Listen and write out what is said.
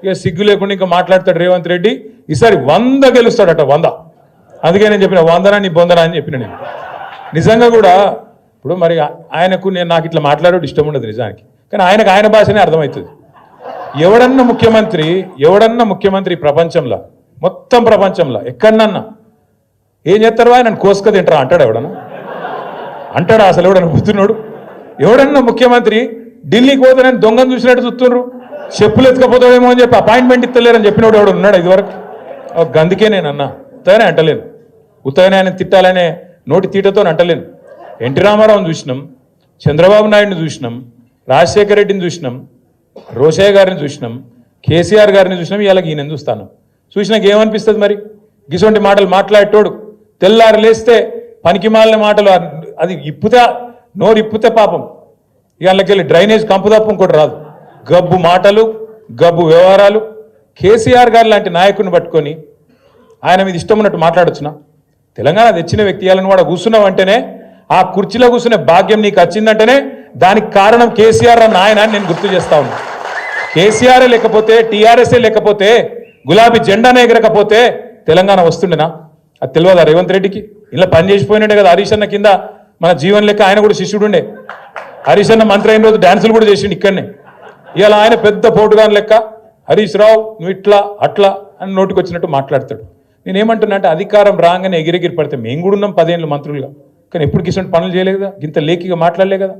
ఇక సిగ్గు లేకుండా ఇంకా మాట్లాడతాడు రేవంత్ రెడ్డి. ఈసారి 100 గెలుస్తాడట, 100. అందుకే నేను చెప్పిన 100 నీ బొందరా అని చెప్పిన నేను. నిజంగా కూడా ఇప్పుడు మరి ఆయనకు నాకు ఇట్లా మాట్లాడేది ఇష్టం ఉండదు నిజానికి, కానీ ఆయనకు ఆయన భాషనే అర్థమవుతుంది. ఎవడన్నా ముఖ్యమంత్రి ప్రపంచంలో, మొత్తం ప్రపంచంలో ఎక్కడన్నా ఏం చేస్తారో ఆయన కోసుక తింటారా అంటాడు ఎవడన్నా? అంటాడా అసలు ఎవడన్నా గుర్తున్నాడు? ఎవడన్నా ముఖ్యమంత్రి ఢిల్లీకి పోతే నేను దొంగను చూసినట్టు చూస్తున్నారు, చెప్పులు ఎత్తుకపోతాడేమో అని చెప్పి అపాయింట్మెంట్ ఇస్తలేరని చెప్పినోడు ఎవడు ఉన్నాడు ఇదివరకు? అందుకే నేను అన్నా, ఉత్తగానే అంటలేను, ఉత్తగానే ఆయన తిట్టాలనే నోటి తీటతో అంటలేను. ఎన్టీ రామారావుని చూసినాం, చంద్రబాబు నాయుడిని చూసినాం, రాజశేఖర రెడ్డిని చూసినాం, రోషయ్య గారిని చూసినాం, కేసీఆర్ గారిని చూసినాం, ఇవాళ ఈయన చూస్తాను. చూసినాక ఏమనిపిస్తుంది మరి? గిసొంటి మాటలు మాట్లాడేటోడు తెల్లారు లేస్తే పనికి మాలిన మాటలు, అది ఇప్పుతే నోరు ఇప్పుతే పాపం ఇవాళకెళ్ళి డ్రైనేజ్ కంపు తప్ప ఇంకోటి రాదు. గబ్బు మాటలు, గబ్బు వ్యవహారాలు. కేసీఆర్ గారు లాంటి నాయకుడిని పట్టుకొని ఆయన మీద ఇష్టం ఉన్నట్టు మాట్లాడొచ్చునా? తెలంగాణ తెచ్చిన వ్యక్తి ఇవాళను కూడా కూర్చున్నావు అంటేనే, ఆ కుర్చీలో కూర్చునే భాగ్యం నీకు వచ్చిందంటేనే దానికి కారణం కేసీఆర్ అన్న ఆయన నేను గుర్తు చేస్తా ఉన్నా. కేసీఆర్ లేకపోతే, టీఆర్ఎస్ఏ లేకపోతే, గులాబీ జెండానే ఎగరకపోతే తెలంగాణ వస్తుండేనా? అది తెలియదా రేవంత్ రెడ్డికి? ఇలా పనిచేసిపోయినట్టే కదా హరీష్ అన్న కింద మన జీవన్ లెక్క ఆయన కూడా శిష్యుడుండే. హరీష్ అన్న మంత్రి అయిన రోజు డ్యాన్సులు కూడా చేసిండు ఇక్కడనే. ఇవాళ ఆయన పెద్ద పోటుగాని లెక్క హరీష్ రావు నువ్వు ఇట్లా అట్లా అని నోటికి వచ్చినట్టు మాట్లాడతాడు. నేనేమంటున్నా అంటే అధికారం రాగానే ఎగిరెగిరి పడితే మేము కూడా ఉన్నాం 10 ఏళ్ళు మంత్రులుగా, కానీ ఎప్పుడు కిషన్ పనులు చేయలేదు కదా, ఇంత లేఖిగా మాట్లాడలే కదా.